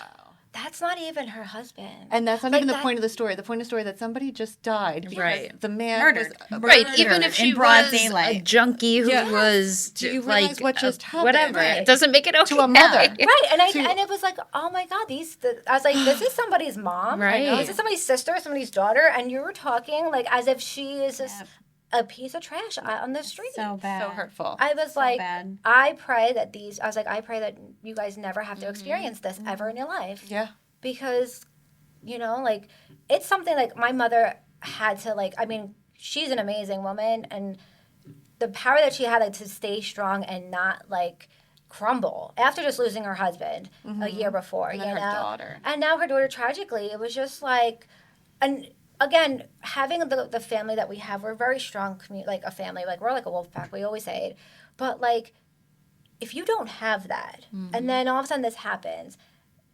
that's not even her husband. And that's not Like even the that- point of the story. The point of the story that somebody just died because Right. the man Murdered. was Right, Murdered even if she in broad was a daylight. junkie who Yeah. was Do you like realize what just happened? whatever, Right. it doesn't make it okay. To a mother. Right, and to- and it was like, oh my god, I was like, this is somebody's mom, Right. This is somebody's sister, somebody's daughter, and you were talking like as if she is just a piece of trash on the street. So bad. So hurtful. I was like, bad. I pray that I pray that you guys never have to experience this ever in your life. Yeah. Because, like, it's something like my mother had to, like, I mean, she's an amazing woman, and the power that she had, like, to stay strong and not, like, crumble after just losing her husband a year before, And then you her know? daughter. And now her daughter, tragically, it was just like, and again, having the family that we have, we're a very strong like a family, like we're like a wolf pack, we always say it. But like, if you don't have that, and then all of a sudden this happens,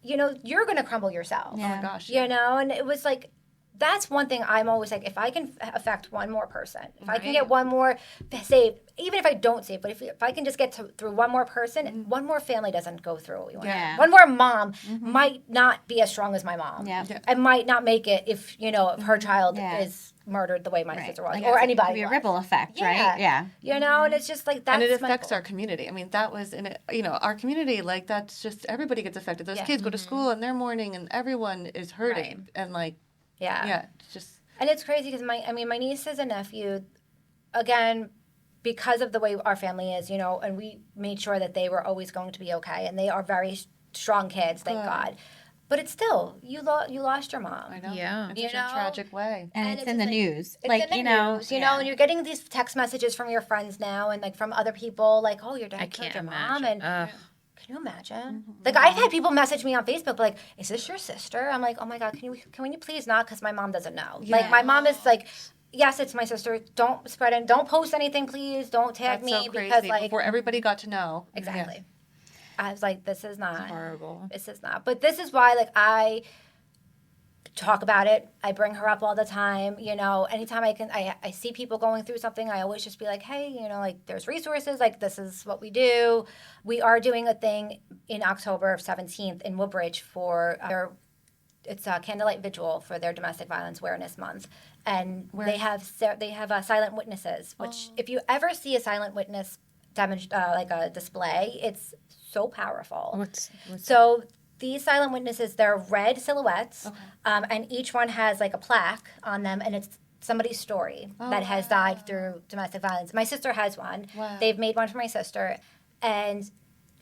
you're going to crumble yourself. Yeah. Oh my gosh. And it was like, that's one thing I'm always like, if I can affect one more person, if I can get one more saved, even if I don't save, but if I can just get through one more person, one more family doesn't go through what we want. Yeah. One more mom might not be as strong as my mom. Yeah. And might not make it if, if her child Yeah. is murdered the way my Right. sister was, Like, or it anybody could be a was. ripple effect, Yeah. right? Yeah. And it's just like, that's And it my affects goal. our community. I mean, that was in it. Our community, like that's just everybody gets affected. Those Yeah. kids go to school and they're mourning, and everyone is hurting. Right. And like, Yeah. it's just And it's crazy because my nieces and nephew, again, because of the way our family is, and we made sure that they were always going to be okay, and they are very strong kids, thank Good. God. But it's still, you lost your mom. I know. Yeah. It's You such a know? tragic way. And And it's it's in the just like- news. It's like, in the you know, news, and you're getting these text messages from your friends now, and like from other people, like, "Oh, your dad I killed can't your mom," imagine. and Ugh. can you imagine? Like, I've had people message me on Facebook, like, "Is this your sister?" I'm like, "Oh my god, can you please not?" Because my mom doesn't know. Like, my mom is like, "Yes, it's my sister. Don't spread it. Don't post anything, please. Don't tag That's me so crazy. because like Before everybody got to know. exactly." I was like, "This is not Horrible. This is not." But this is why, like, I talk about it. I bring her up all the time. Anytime I see people going through something, I always just be like, hey, like there's resources. Like this is what we do. We are doing a thing in October 17th in Woodbridge for it's a Candlelight Vigil for their Domestic Violence Awareness Month, and they have silent witnesses. Which if you ever see a silent witness like a display, it's so powerful. What's So these silent witnesses, they're red silhouettes, and each one has like a plaque on them, and it's somebody's story that has died through domestic violence. My sister has one. Wow. They've made one for my sister, and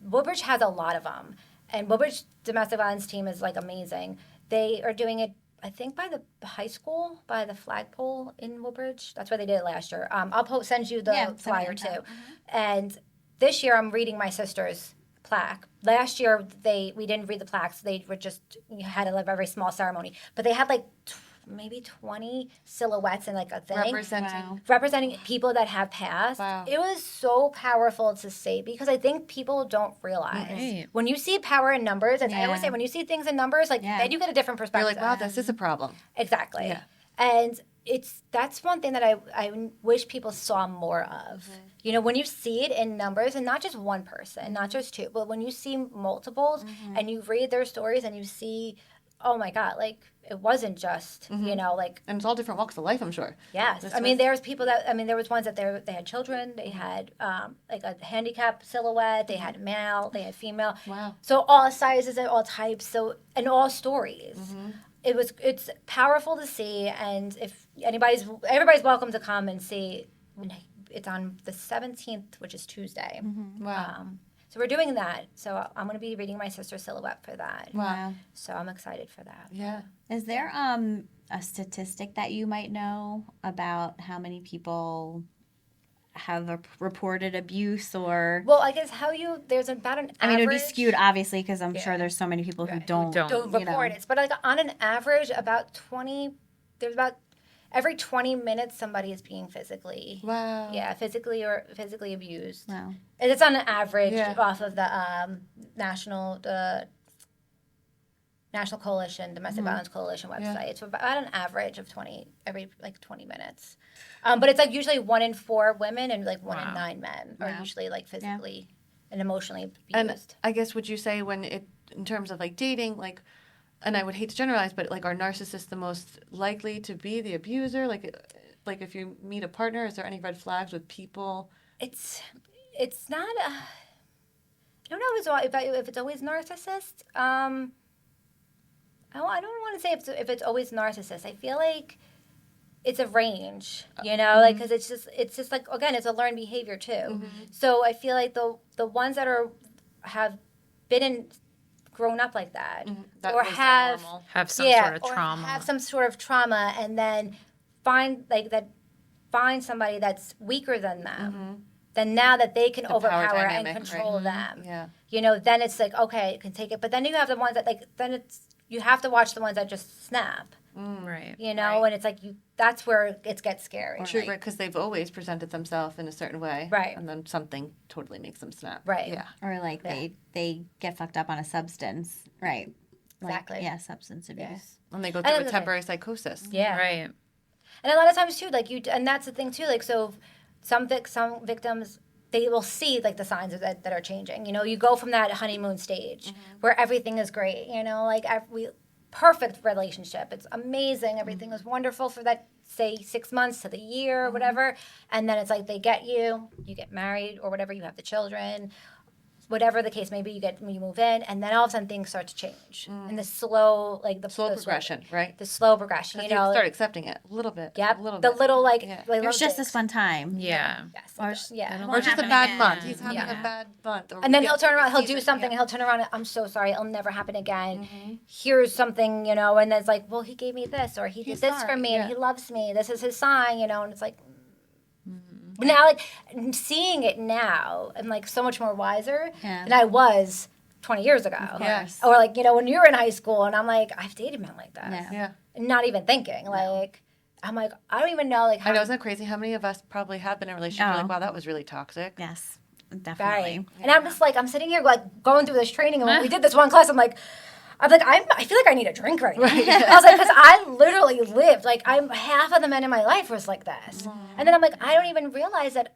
Woodbridge has a lot of them. And Woodbridge domestic violence team is like amazing. They are doing it, I think, by the high school, by the flagpole in Woodbridge. That's where they did it last year. I'll send you the flyer too. And this year, I'm reading my sister's plaque. Last year, we didn't read the plaques. They were just had a very small ceremony, but they had like maybe 20 silhouettes in like a thing representing people that have passed. Wow. It was so powerful to see because I think people don't realize Right. when you see power in numbers. And I always say when you see things in numbers, like then you get a different You're perspective. like, wow, this is a problem. Exactly. Yeah. And that's one thing that I wish people saw more of. When you see it in numbers, and not just one person, not just two, but when you see multiples and you read their stories and you see, oh my God, like it wasn't just, like. And it's all different walks of life, I'm sure. Yes. This I mean, was- there's people there was ones that they had children, they had like a handicap silhouette, they had male, they had female. Wow. So all sizes and all types, and all stories. It's powerful to see, and if everybody's welcome to come and see. It's on the 17th, which is Tuesday. Wow. So we're doing that. So I'm going to be reading my sister's silhouette for that. Wow. So I'm excited for that. Yeah. Is there a statistic that you might know about how many people have reported abuse or? Well, I guess there's about an average. I mean, it would be skewed, obviously, because I'm sure there's so many people who don't Don't report it. But like on an average, there's about every 20 minutes somebody is being physically. Wow. Yeah, physically abused. Wow. And it's on an average Yeah. off of the National Coalition, Domestic Violence Coalition website. Yeah. It's about an average of 20 every 20 minutes. But it's like usually 1 in 4 women and like 1 in 9 men are usually like physically and emotionally abused. And I guess would you say in terms of like dating, like and I would hate to generalize, but like, are narcissists the most likely to be the abuser? Like if you meet a partner, is there any red flags with people? It's not. I don't know if it's always narcissist. I don't want to say if it's always narcissist. I feel like it's a range, like because it's just like, again, it's a learned behavior too. So I feel like the ones that have grown up like that, That or was their have normal. Have some sort of or trauma. have some sort of trauma, and then find somebody that's weaker than them. Then now that they can The power overpower and dynamic, control right? them, Yeah. then it's like, okay, you can take it. But then you have the ones that you have to watch the ones that just snap, Right. and it's like that's where it gets scary. True, right? Because they've always presented themselves in a certain way, Right. And then something totally makes them snap, Right. Yeah. Or like they get fucked up on a substance, right? Exactly. Like, yeah, substance abuse. And they go And through a then- temporary psychosis. Yeah. Right. And a lot of times too, and that's the thing too. Like, so some victims, they will see like the signs that are changing. You go from that honeymoon stage where everything is great. Perfect relationship. It's amazing. Everything was wonderful for that, say, 6 months to the year or whatever. And then it's like they get you get married or whatever, you have the children, whatever the case may be, you move in, and then all of a sudden things start to change. And the slow, like the Slow progression, right? The slow progression, You start accepting it a little bit. Yep. A little The bit. little It was just this one time. Yeah. Yes. Or Yeah. Or just a happen bad again. month. He's having Yeah. a bad month. Or And then we he'll get turn around, he'll season, do something, yeah. he'll turn around, I'm so sorry, it'll never happen again. Here's something, and it's like, well, he gave me this, or he did He's this for sorry, me, yeah. and he loves me, this is his sign, and it's like, now, like, seeing it now, I'm like so much more wiser Yeah. than I was 20 years ago. Yes. Or like, when you're in high school, and I'm like, I've dated men like that. Yeah. Yeah. Not even thinking, like, I'm like, I don't even know, like, how I know, isn't that crazy? How many of us probably have been in a relationship where Oh. like, wow, that was really toxic. Yes, Very. definitely. And I'm just like, I'm sitting here like going through this training, and when we did this one class, I feel like I need a drink right now. I was like, because I literally lived, like, half of the men in my life was like this. And then I'm like, I don't even realize that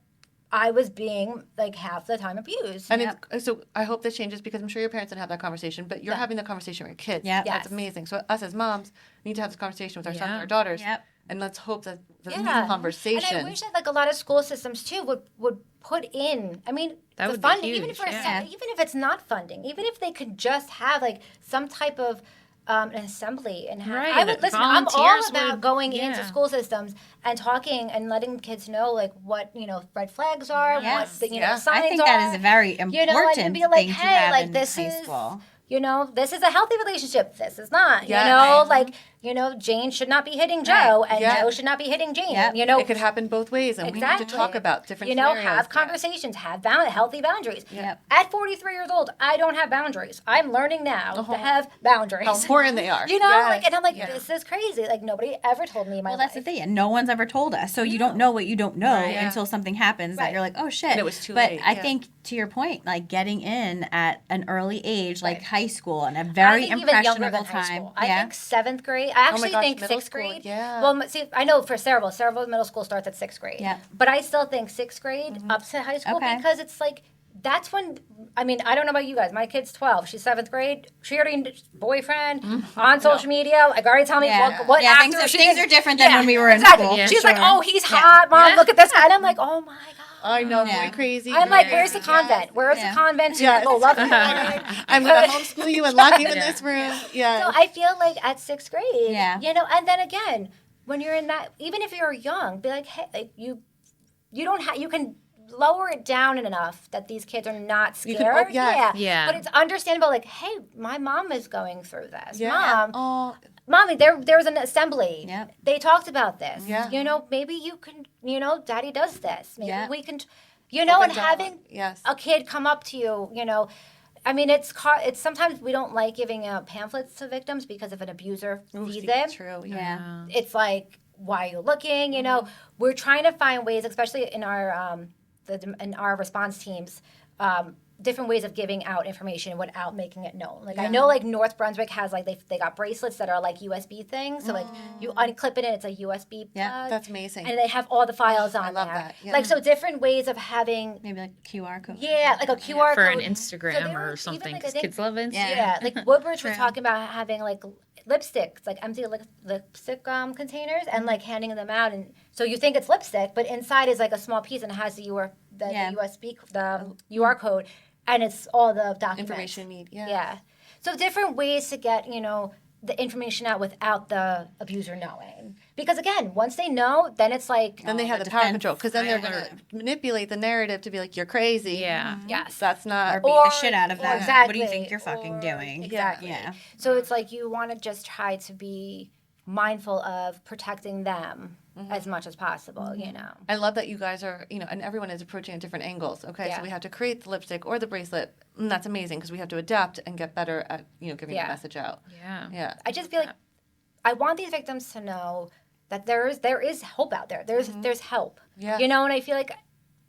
I was being, like, half the time abused. And so I hope this changes because I'm sure your parents didn't have that conversation, but you're having the conversation with your kids. Yep. That's Yes. amazing. So us as moms need to have this conversation with our sons and Yeah. our daughters. Yep. And let's hope that these Yeah. conversations. And I wish that, like, a lot of school systems, too, would put in, I mean, That the would be funding, huge, yeah. even if it's not funding, even if they could just have, like, some type of an assembly and have, Right, I would that listen. I'm all volunteers about would- going yeah. into school systems and talking and letting kids know, like, what red flags are, Yes. what the Yeah. signs I think are. that is a very important and be like, thing to hey, have like, in this high is school. this is a healthy relationship. This is not. Yeah. Like, Jane should not be hitting Joe, and Yeah. Joe should not be hitting Jane. Yep. It could happen both ways, and we need to talk about different scenarios. have conversations, have healthy boundaries. Yep. At 43 years old, I don't have boundaries. I'm learning now to have boundaries. How important they are. Like, and I'm like, Yeah. this is crazy. Like, nobody ever told me in my Well, life. that's the thing, and no one's ever told us. So you don't know what you don't know Right. until something happens that Right. you're like, oh shit. And it was too but late, I yeah. think to your point, like getting in at an early age, like Right. high school, and a I very think even younger impressionable than high time. school. I Yeah. think 7th grade. I actually gosh, think middle 6th school, grade. yeah. Well, see, I know for Sayreville middle school starts at 6th grade. Yeah. But I still think 6th grade up to high school Okay. because it's like that's when. I mean, I don't know about you guys. My kid's 12. She's 7th grade. She already boyfriend on social media. Like already tell me what yeah, actor things, she things is. are different than Yeah, when we were in exactly. school. Yeah, She's like, sure. oh, he's hot, mom. Look at this guy. And I'm like, oh my god. I know, Yeah. boy crazy. I'm like, girl. where's the convent? Where's Yeah. the convent? Yes. Go love it. I'm going to homeschool you and lock you in this room. Yeah. So I feel like at 6th grade, Yeah. and then again, when you're in that, even if you're young, be like, hey, like you don't have, you can lower it down enough that these kids are not You scared. can- yeah. Yeah. But it's understandable, like, hey, my mom is going through this. Yeah. Mom, Mommy, there was an assembly. Yep. They talked about this. Yeah. Maybe you can, Daddy does this. Maybe Yeah. we can, Open and dialogue. having Yes. a kid come up to you, I mean, it's sometimes we don't like giving out pamphlets to victims because if an abuser sees it, True. Yeah. it's like, why are you looking? We're trying to find ways, especially in our in our response teams, different ways of giving out information without making it known. Like I know like North Brunswick has like they got bracelets that are like USB things. So like you unclip it and it's a USB plug. Yeah, That's amazing. And they have all the files on I love there. that. Yeah. Like so different ways of having Maybe like QR code. like a QR For code. an So Instagram they were or something, even, like, I because think- kids love Instagram. Yeah. like Woodbridge was True. talking about having like lipsticks, like empty lipstick containers, and like handing them out. And so you think it's lipstick, but inside is like a small piece and it has the USB, the UR code, and it's all the documents. Information you need. Yeah. Yeah. So different ways to get, the information out without the abuser knowing. Because again, once they know, then it's like Then they have the power control because then they're going to manipulate the narrative to be like, you're crazy. Yeah. yes. That's not. Or beat the shit out of or them. exactly, What do you think you're fucking or- doing? Exactly. Yeah. So it's like you want to just try to be mindful of protecting them as much as possible, I love that you guys are, and everyone is approaching at different angles. Okay, Yeah. so we have to create the lipstick or the bracelet, and that's amazing because we have to adapt and get better at, giving Yeah. the message out. Yeah. Yeah. I just feel like I want these victims to know that there is hope out there. There's help. Yeah. And I feel like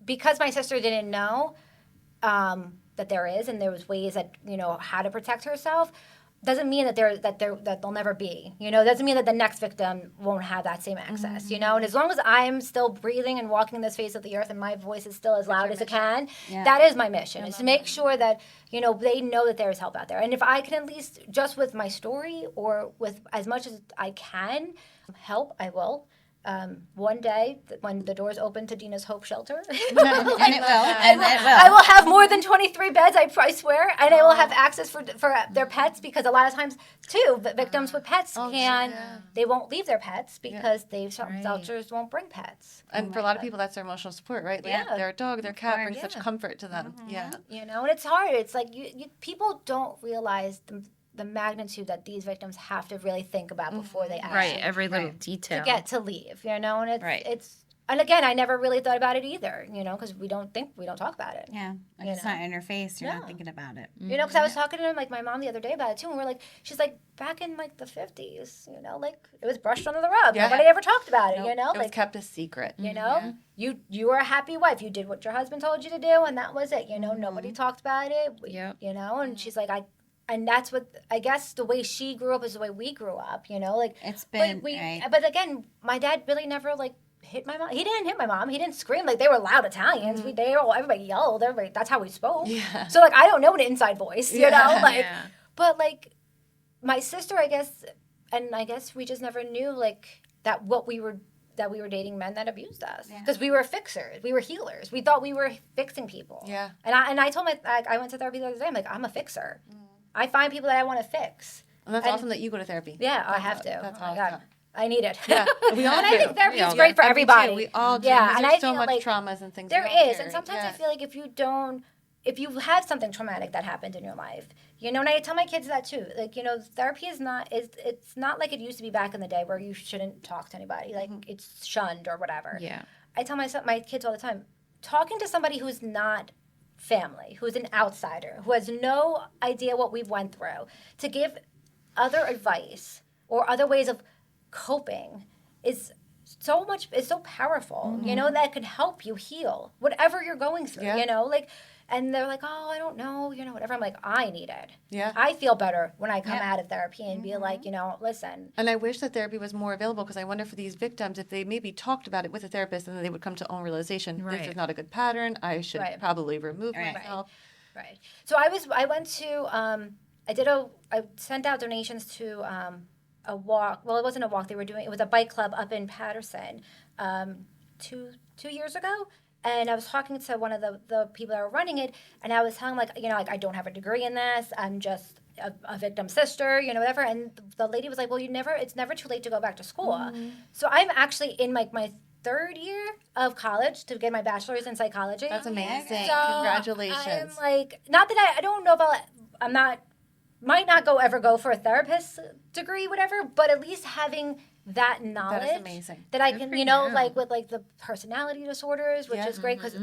because my sister didn't know that there is and there was ways that how to protect herself, doesn't mean that they'll never be. Doesn't mean that the next victim won't have that same access. And as long as I'm still breathing and walking this face of the earth and my voice is still as loud as it can, that is my mission. Is to make sure that they know that there is help out there. And if I can at least just with my story or with as much as I can help, I will. One day, when the doors open to Dina's Hope Shelter, And it will. And it I will. will have more than 23 beds, I swear, and I will have access for their pets because a lot of times, too, victims with pets they won't leave their pets because shelters won't bring pets. And for a lot of people, that's their emotional support, right? Like, Yeah. their dog, their cat brings such comfort to them. Yeah. And it's hard. It's like people don't realize the magnitude that these victims have to really think about before they actually Right. Every little detail. to get to leave, and it's Right. and again, I never really thought about it either, because we don't talk about it. Yeah. Like it's not in your face. You're not thinking about it. Because I was talking to like my mom the other day about it too, and we're like, she's like, back in like the 50s, like it was brushed under the rug. Yeah. Nobody ever talked about it, It was like kept a secret. you were a happy wife. You did what your husband told you to do, and that was it. Nobody talked about it. Yep. And she's like, and that's what I guess the way she grew up is the way we grew up. Like It's been, but right? But again, my dad really never like hit my mom. He didn't hit my mom. He didn't scream like they were loud Italians. Everybody yelled. Everybody. That's how we spoke. Yeah. So like I don't know an inside voice. Yeah. But like my sister, I guess we just never knew like that we were dating men that abused us because we were fixers. We were healers. We thought we were fixing people. Yeah. And I told I went to therapy the other day. I'm like, I'm a fixer. I find people that I want to fix. And that's awesome that you go to therapy. Yeah, I have to. That's Oh my awesome. God. I need it. Yeah, we all and do. I think therapy We all is great do. for Me too. everybody. We all do. Yeah, because and there's I so feel much like traumas and things. there we all is, carry. and sometimes Yeah. I feel like if you have something traumatic that happened in your life, and I tell my kids that too. Like, therapy it's not like it used to be back in the day where you shouldn't talk to anybody, like it's shunned or whatever. Yeah. I tell my kids all the time, talking to somebody who's not family, who's an outsider, who has no idea what we've went through, to give other advice or other ways of coping is so powerful, that can help you heal whatever you're going through, and they're like, oh, I don't know, whatever. I'm like, I need it. Yeah. I feel better when I come out of therapy and be like, listen. And I wish that therapy was more available because I wonder for these victims if they maybe talked about it with a therapist and then they would come to own realization. Right. This is not a good pattern. I should probably remove myself. Right. So I went to I sent out donations to a walk. Well, it wasn't a walk. It was a bike club up in Patterson 2 years ago. And I was talking to one of the people that were running it, and I was telling like I don't have a degree in this. I'm just a victim's sister, whatever. And the lady was like, well, it's never too late to go back to school. Mm-hmm. So I'm actually in my third year of college to get my bachelor's in psychology. That's amazing. So Congratulations. I'm like, not that I don't know if might not ever go for a therapist degree, whatever, but at least having that knowledge amazing. that I Good can, for you know, you. like with like the personality disorders, which Yeah. is great because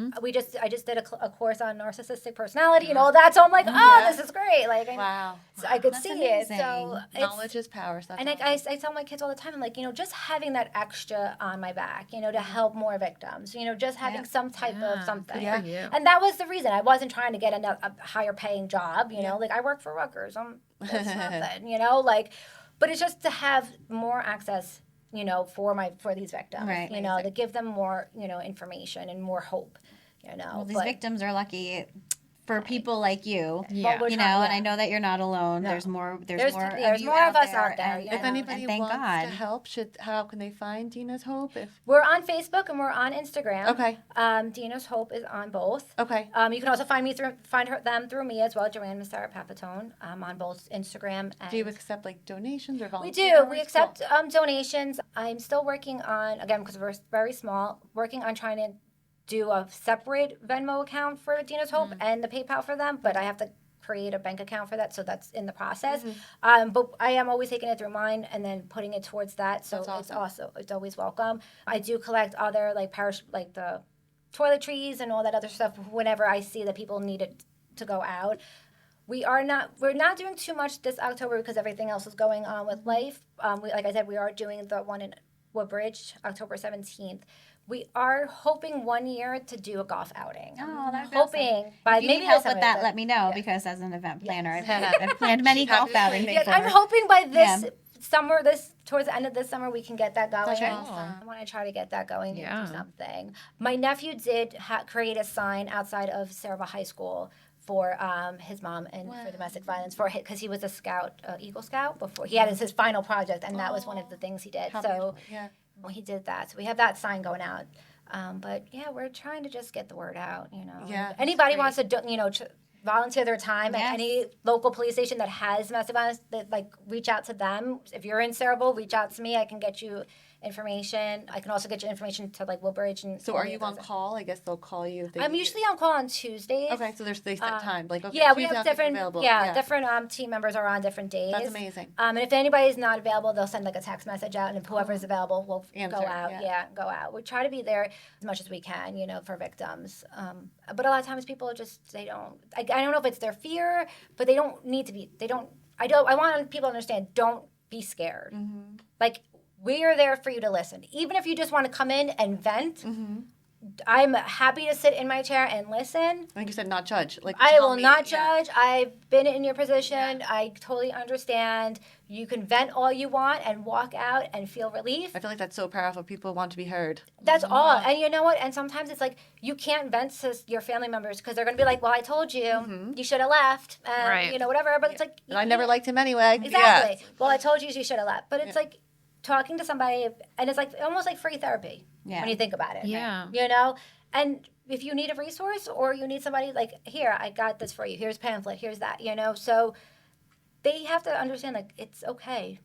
I just did a course on narcissistic personality and all that. So I'm like, oh, this is great. Like, Wow. so I could That's see amazing. it. So Knowledge is power. So that's and awesome. I tell my kids all the time, I'm like, you know, just having that extra on my back, you know, to help more victims, you know, just having some type of something. Good for you. And that was the reason. I wasn't trying to get a higher paying job, you know, like I work for Rutgers. That's nothing, you know, like, but it's just to have more access, you know, for these victims, Right. you know, to give them more, you know, information and more hope, you know. Well, these But- victims are lucky for people like you. Yeah. we're You trying- know, and yeah. I know that you're not alone. No. There's more. There's more more of us out there, and, you If know, anybody and thank wants God. to help, how can they find Dina's Hope? We're on Facebook and we're on Instagram. Okay. Dina's Hope is on both. Okay. You can also find them through me as well, Joanne Musarra-Pipitone, on both Instagram and. Do you accept like donations or We volunteer? do. We accept donations. I'm still working on, again, because we're very small, working on trying to do a separate Venmo account for Dina's Hope and the PayPal for them, but I have to create a bank account for that, so that's in the process. But I am always taking it through mine and then putting it towards that, so it's always welcome. I do collect other like the toiletries and all that other stuff whenever I see that people need it to go out. We're not doing too much this October because everything else is going on with life. Like I said, we are doing the one in Woodbridge, October 17th. We are hoping one year to do a golf outing. Oh, that's hoping by If you maybe need help this with that, summer, let me know because as an event planner, I've planned many golf outings. Yeah, I'm hoping by this summer, towards the end of this summer, we can get that going. I want to try to get that going and do something. My nephew did create a sign outside of Sayreville High School for his mom and for domestic violence because he was a scout, Eagle Scout before he had his final project, and that was one of the things he did. So he did that. So we have that sign going out. But yeah, we're trying to just get the word out. You know, anybody wants to volunteer their time at any local police station that has domestic violence, that like reach out to them. If you're in Sayreville, reach out to me. I can get you information. I can also get you information to like Woodbridge and. So are you on call? I guess they'll call you. I'm usually on call on Tuesdays. Okay, so they set time. Like okay, yeah, we Tuesday have I'll be different available. different team members are on different days. That's amazing. And if anybody's not available, they'll send like a text message out, and if whoever's available will Answer, go out. Go out. We try to be there as much as we can, you know, for victims. But a lot of times people they don't. I don't know if it's their fear, but they don't need to be. They don't. I want people to understand. Don't be scared. Like we are there for you to listen, even if you just want to come in and vent. I'm happy to sit in my chair and listen. Like you said, not judge. Like I tell will me, not judge. I've been in your position. I totally understand. You can vent all you want and walk out and feel relief. I feel like that's so powerful. People want to be heard. That's all. And you know what? And sometimes it's like you can't vent to your family members because they're going to be like, well, I told you, you should have left. And, you know, whatever. But it's like. And I never liked him anyway. Exactly. Yeah. Well, I told you should have left. But it's like talking to somebody, and it's like almost like free therapy when you think about it. Yeah. You know? And if you need a resource or you need somebody like, here, I got this for you. Here's a pamphlet. Here's that, you know? So they have to understand, like, it's okay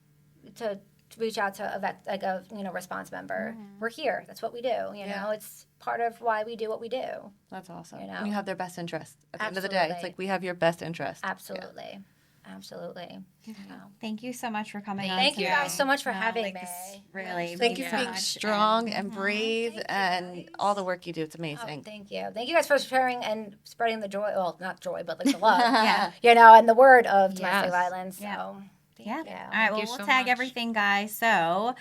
to reach out to a response member. We're here. That's what we do, you know? It's part of why we do what we do. That's awesome. You know? And you have their best interest. At the end of the day, it's like we have your best interest. Absolutely. Absolutely. Thank you so much for coming on. Thank you today. guys so much for No, having like, me. this really Thank means you for so being much. strong and brave Thank you, and guys. all the work you do. It's Oh, amazing. thank you. Thank you guys for sharing and spreading the joy. Well, not joy, but like the love. You know, and the word of domestic violence. So. Yeah. Thank you. All right. Well, you we'll so tag much. everything, guys. So,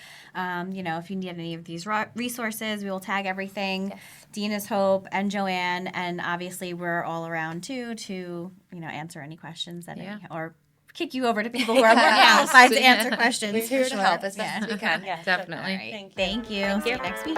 you know, if you need any of these resources, we will tag everything. Yes. Dina's Hope and Joanne, and obviously we're all around too to answer any questions that or kick you over to people who are more qualified to answer questions. We're here for to sure. help as best as we can. Definitely. All right. Thank you. See you next week.